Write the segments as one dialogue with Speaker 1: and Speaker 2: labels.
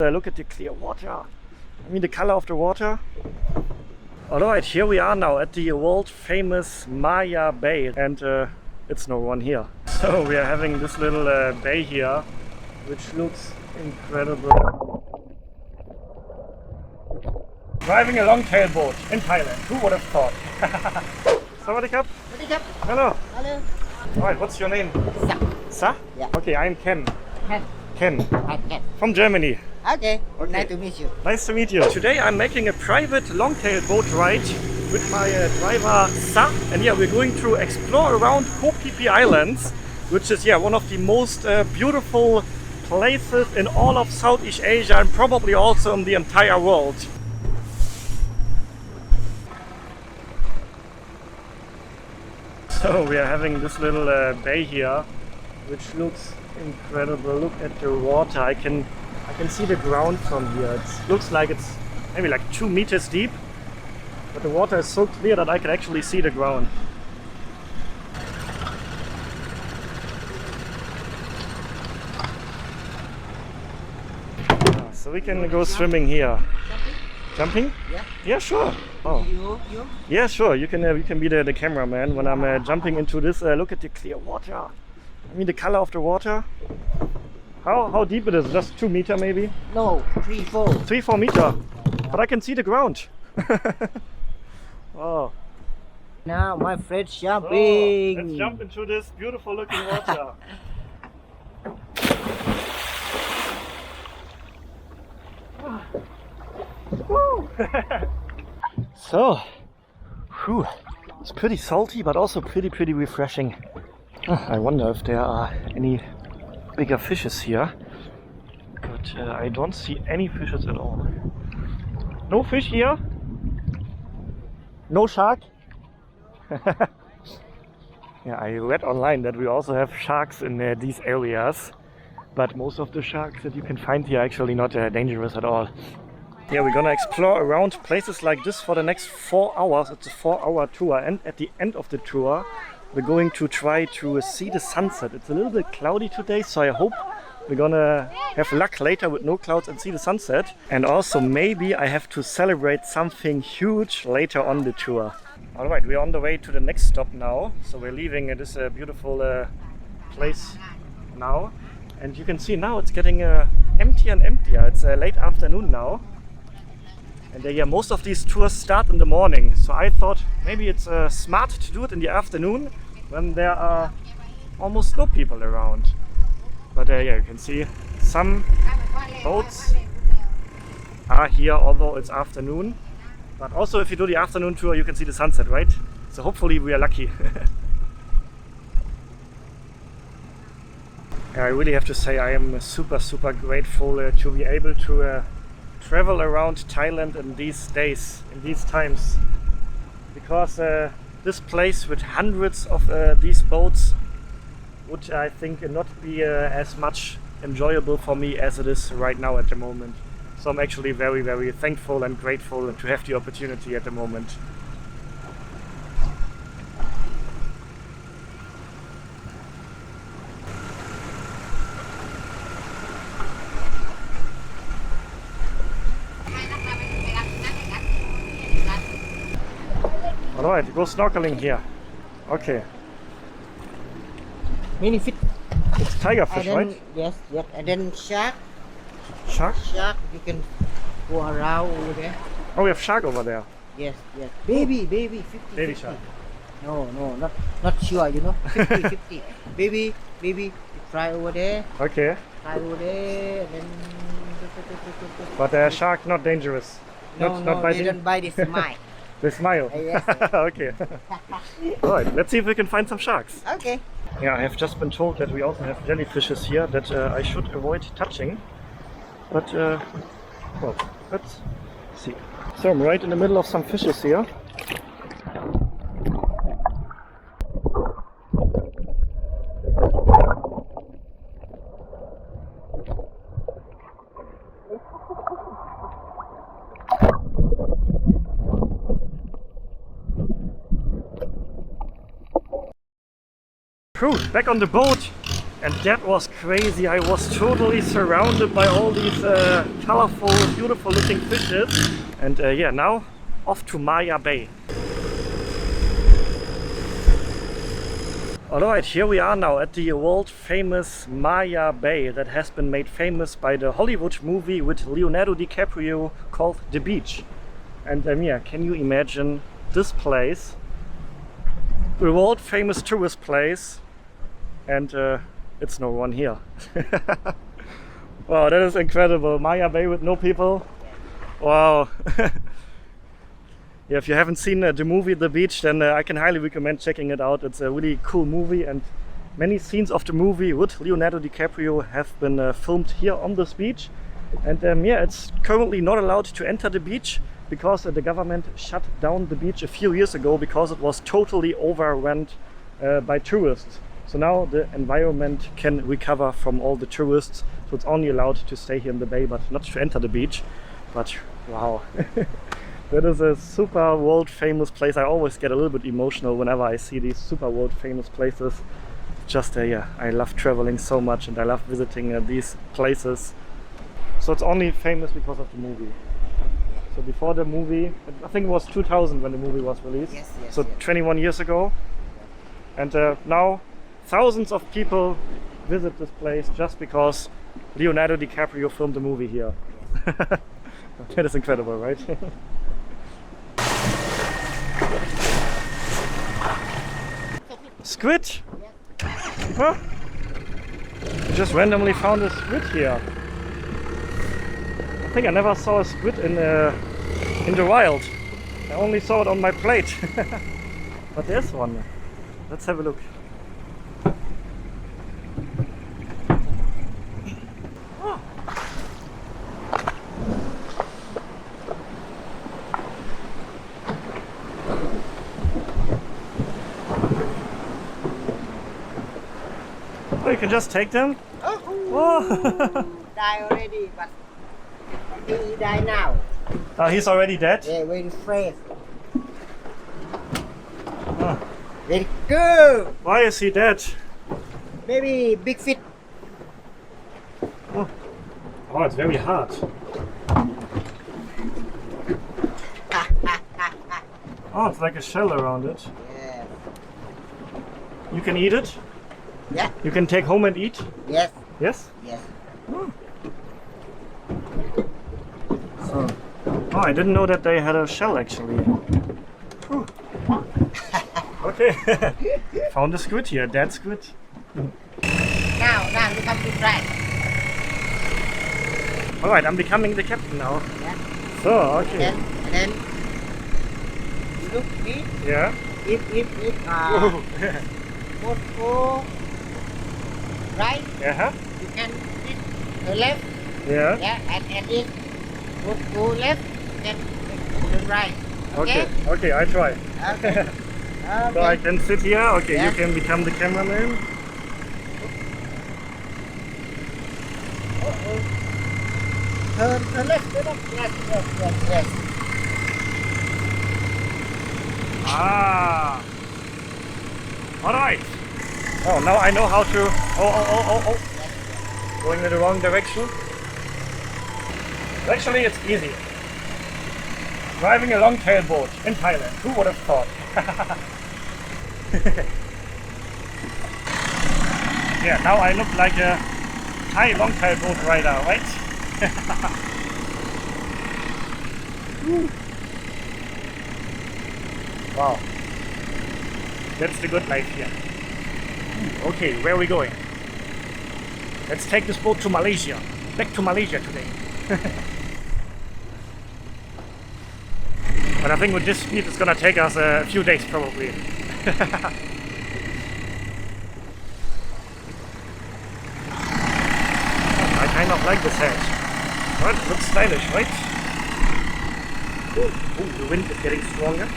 Speaker 1: Look at the clear water. I mean the color of the water. Alright, here we are now at the world famous Maya Bay, and it's no one here. So we are having this little bay here, which looks incredible. Driving a Longtail boat in Thailand, who would have thought? Sawadee krap. Hello.
Speaker 2: Hello.
Speaker 1: Alright, what's your name? Sa?
Speaker 2: Yeah.
Speaker 1: Okay, I'm Ken.
Speaker 2: Ken.
Speaker 1: Ken.
Speaker 2: Hi, Ken.
Speaker 1: From Germany.
Speaker 2: Okay.
Speaker 1: Okay.
Speaker 2: Nice to meet you.
Speaker 1: Nice to meet you. Today I'm making a private longtail boat ride with my driver Sa, and yeah, we're going to explore around Koh Phi Phi Islands, which is one of the most beautiful places in all of Southeast Asia and probably also in the entire world. So we are having this little bay here, which looks incredible. Look at the water. I can see the ground from here. It looks like it's maybe like 2 meters deep, but the water is so clear that I can actually see the ground. So we can go swimming here. Jumping?
Speaker 2: Yeah.
Speaker 1: Yeah, sure. Oh.
Speaker 2: You?
Speaker 1: Yeah, sure. You can be the cameraman when I'm jumping into this. Look at the clear water. I mean the color of the water. How deep it is? Just 2 meters maybe?
Speaker 2: No, 3, 4.
Speaker 1: 3-4 meters. But I can see the ground. Oh.
Speaker 2: Now my friend's
Speaker 1: So,
Speaker 2: jumping.
Speaker 1: let's jump into this beautiful looking water. So, whew, it's pretty salty but also pretty refreshing. I wonder if there are any bigger fishes here, but I don't see any fishes at all. No fish here? No shark? Yeah, I read online that we also have sharks in these areas, but most of the sharks that you can find here are actually not dangerous at all. Yeah, we're gonna explore around places like this for the next 4 hours. It's a 4-hour tour, and at the end of the tour we're going to try to see the sunset. It's a little bit cloudy today, so I hope we're gonna have luck later with no clouds and see the sunset. And also maybe I have to celebrate something huge later on the tour. Alright, we're on the way to the next stop now. So we're leaving this beautiful place now. And you can see now it's getting emptier and emptier. It's late afternoon now. And yeah, most of these tours start in the morning, so I thought maybe it's smart to do it in the afternoon when there are almost no people around. But yeah, you can see some boats are here although it's afternoon. But also if you do the afternoon tour you can see the sunset, right? So hopefully we are lucky. I really have to say I am super grateful to be able to travel around Thailand in these days, in these times, because this place with hundreds of these boats would, I think, not be as much enjoyable for me as it is right now at the moment. So I'm actually very thankful and grateful to have the opportunity at the moment. Alright, go snorkeling here. Okay.
Speaker 2: Many fish.
Speaker 1: It's tiger fish,
Speaker 2: And then,
Speaker 1: right?
Speaker 2: yes. And then shark.
Speaker 1: Shark?
Speaker 2: Shark, you can go around over there.
Speaker 1: Oh, we have shark over there.
Speaker 2: Yes. Baby, 50.
Speaker 1: Baby
Speaker 2: 50.
Speaker 1: shark.
Speaker 2: No, not sure, you know. 50. Baby, you try over there.
Speaker 1: Okay.
Speaker 2: Try over there, and then.
Speaker 1: But shark not dangerous.
Speaker 2: No,
Speaker 1: not biting.
Speaker 2: they don't bite, they smile.
Speaker 1: They smile.
Speaker 2: Yes.
Speaker 1: Okay. Alright, let's see if we can find some sharks.
Speaker 2: Okay.
Speaker 1: Yeah, I have just been told that we also have jellyfishes here that I should avoid touching. But, well, let's see. So I'm right in the middle of some fishes here. Whew, back on the boat. And that was crazy. I was totally surrounded by all these colorful, beautiful looking fishes. And yeah, now off to Maya Bay. Alright, here we are now at the world famous Maya Bay that has been made famous by the Hollywood movie with Leonardo DiCaprio called The Beach. And yeah, can you imagine this place? The world famous tourist place, and it's no one here. Wow, that is incredible. Maya Bay with no people. Wow. Yeah, if you haven't seen the movie The Beach, then I can highly recommend checking it out. It's a really cool movie, and many scenes of the movie with Leonardo DiCaprio have been filmed here on this beach. And yeah, it's currently not allowed to enter the beach because the government shut down the beach a few years ago because it was totally overrun by tourists. So now the environment can recover from all the tourists, so it's only allowed to stay here in the bay but not to enter the beach. But wow, that is a super world famous place. I always get a little bit emotional whenever I see these super world famous places. Just yeah, I love traveling so much and I love visiting these places. So it's only famous because of the movie. So before the movie, I think it was 2000 when the movie was released.
Speaker 2: Yes,
Speaker 1: so 21 years ago. And now thousands of people visit this place just because Leonardo DiCaprio filmed the movie here. That is incredible, right? Squid? Huh? Just randomly found a squid here. I think I never saw a squid in the wild. I only saw it on my plate. But there's one. Let's have a look. Oh. Oh, you can just take them? Oh.
Speaker 2: Die already, but he die now.
Speaker 1: He's already dead?
Speaker 2: Yeah, very fresh.
Speaker 1: Oh.
Speaker 2: Very good.
Speaker 1: Why is he dead?
Speaker 2: Maybe big fish.
Speaker 1: Oh, it's very hard. Oh, it's like a shell around it.
Speaker 2: Yeah.
Speaker 1: You can eat it?
Speaker 2: Yeah.
Speaker 1: You can take home and eat?
Speaker 2: Yes.
Speaker 1: Yes?
Speaker 2: Yes.
Speaker 1: Oh. So, oh, I didn't know that they had a shell actually. Whew. Okay, found a squid here, dead squid.
Speaker 2: Now you come to try.
Speaker 1: Alright, I'm becoming the captain now.
Speaker 2: Yeah.
Speaker 1: So, okay.
Speaker 2: And then you look me.
Speaker 1: Yeah.
Speaker 2: If go right,
Speaker 1: Uh-huh.
Speaker 2: you can hit the left.
Speaker 1: Yeah.
Speaker 2: Yeah, and if go left, then the right. Okay.
Speaker 1: Okay, I try.
Speaker 2: Okay.
Speaker 1: So I can sit here. Okay,
Speaker 2: Yeah.
Speaker 1: you can become the cameraman.
Speaker 2: Turn left, turn left. Yes.
Speaker 1: Ah. Alright. Oh, now I know how to... Oh. Going in the wrong direction. Actually, it's easy. Driving a longtail boat in Thailand. Who would have thought? Yeah, now I look like a Thai longtail boat rider, right? Wow. That's the good life here. Okay, where are we going? Let's take this boat to Malaysia. Back to Malaysia today. But I think with this speed it's gonna take us a few days probably. I kind of like this hedge. Well, it looks stylish, right? Ooh, the wind is getting stronger.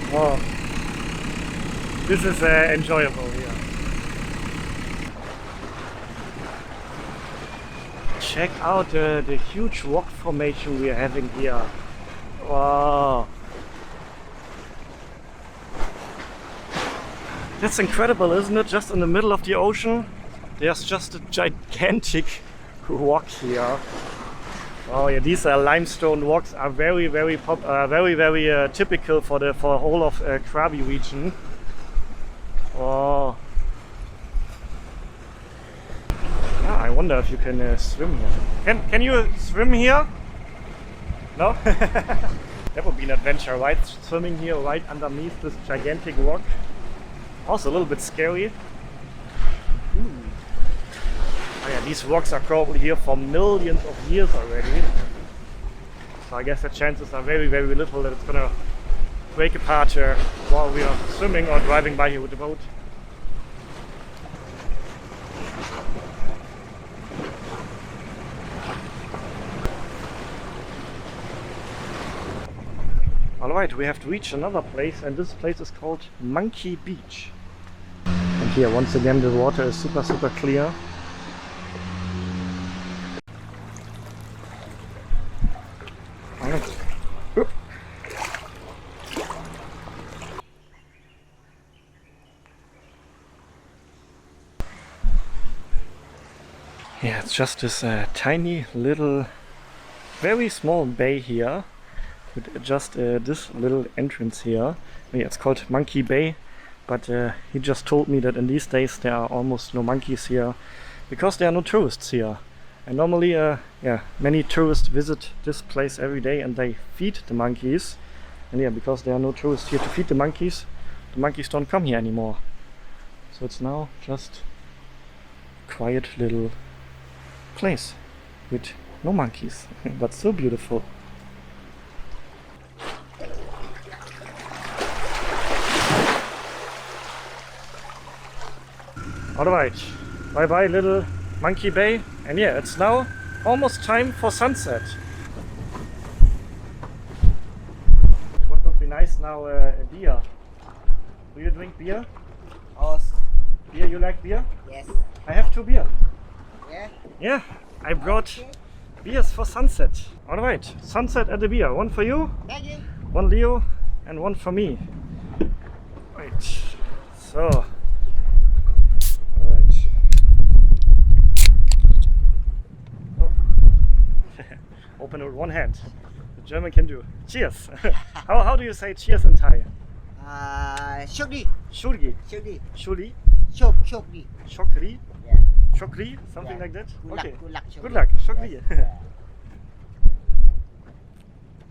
Speaker 1: Oh, this is enjoyable here. Check out the huge rock formation we are having here. Wow. That's incredible, isn't it? Just in the middle of the ocean, there's just a gigantic rock here. Oh yeah, these limestone rocks are very typical for the whole of Krabi region. Oh, ah, I wonder if you can swim here. Can you swim here? No? That would be an adventure, right? Swimming here right underneath this gigantic rock. Also a little bit scary. Oh yeah, these rocks are probably here for millions of years already. So I guess the chances are very little that it's gonna break apart while we are swimming or driving by here with the boat. Alright, we have to reach another place, and this place is called Monkey Beach. And here once again the water is super clear. Yeah, it's just this tiny little, very small bay here, with just this little entrance here. Yeah, it's called Monkey Bay, but he just told me that in these days there are almost no monkeys here, because there are no tourists here. And normally, yeah, many tourists visit this place every day and they feed the monkeys. And yeah, because there are no tourists here to feed the monkeys don't come here anymore. So it's now just a quiet little place with no monkeys, but so beautiful. Alright, bye bye little Monkey Bay, and yeah, it's now almost time for sunset. What would be nice now, a beer. Do you drink beer?
Speaker 2: Oh,
Speaker 1: Beer, you like beer?
Speaker 2: yes.
Speaker 1: I have 2 beer.
Speaker 2: Yeah.
Speaker 1: Yeah, I brought beers for sunset. Alright, sunset at the beer. One for you,
Speaker 2: Thank you.
Speaker 1: one Leo, and one for me. Right, so. Alright. Oh. Open it with one hand. The German can do. Cheers. How do you say cheers in Thai?
Speaker 2: Shokdi.
Speaker 1: Shurgi.
Speaker 2: Shokdi.
Speaker 1: Shuri.
Speaker 2: Shokdi.
Speaker 1: Shokri.
Speaker 2: Yeah.
Speaker 1: Shokri. Something
Speaker 2: Yeah.
Speaker 1: like that.
Speaker 2: Good luck,
Speaker 1: Okay.
Speaker 2: good luck,
Speaker 1: Good
Speaker 2: Shokri.
Speaker 1: luck. Shokri.
Speaker 2: Yeah.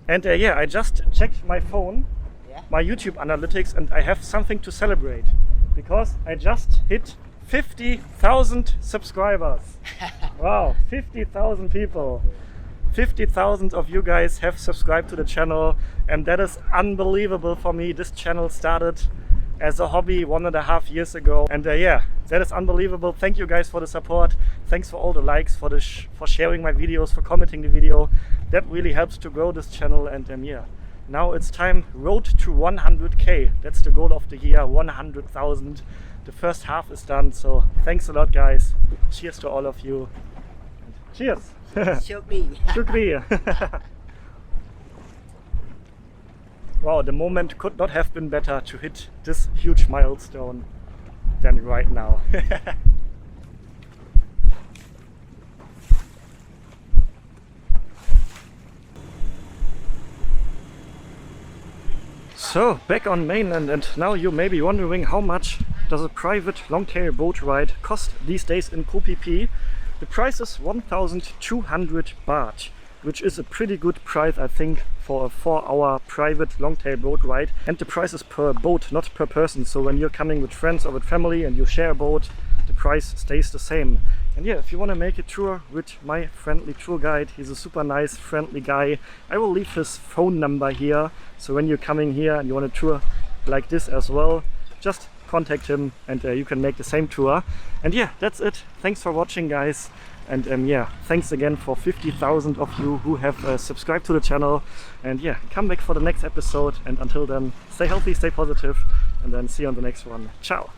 Speaker 1: And yeah, I just checked my phone,
Speaker 2: Yeah.
Speaker 1: my YouTube analytics, and I have something to celebrate, because I just hit 50,000 subscribers. Wow, 50,000 people. 50,000 of you guys have subscribed to the channel, and that is unbelievable for me. This channel started as a hobby 1.5 years ago, and yeah, that is unbelievable. Thank you guys for the support. Thanks for all the likes, for sharing my videos, for commenting the video. That really helps to grow this channel. And yeah, now it's time, road to 100k. That's the goal of the year, 100,000. The first half is done, so thanks a lot guys. Cheers to all of you. Cheers.
Speaker 2: Shokdi.
Speaker 1: Shukri. Wow, the moment could not have been better to hit this huge milestone than right now. So, back on mainland, and now you may be wondering how much does a private longtail boat ride cost these days in Koh Phi Phi. The price is 1,200 baht, which is a pretty good price, I think, for a 4-hour private longtail boat ride. And the price is per boat, not per person. So when you're coming with friends or with family and you share a boat, the price stays the same. And yeah, if you want to make a tour with my friendly tour guide, he's a super nice, friendly guy. I will leave his phone number here. So when you're coming here and you want a tour like this as well, just contact him and you can make the same tour. And yeah, that's it. Thanks for watching guys. And yeah, thanks again for 50,000 of you who have subscribed to the channel. And yeah, come back for the next episode. And until then, stay healthy, stay positive, and then see you on the next one. Ciao.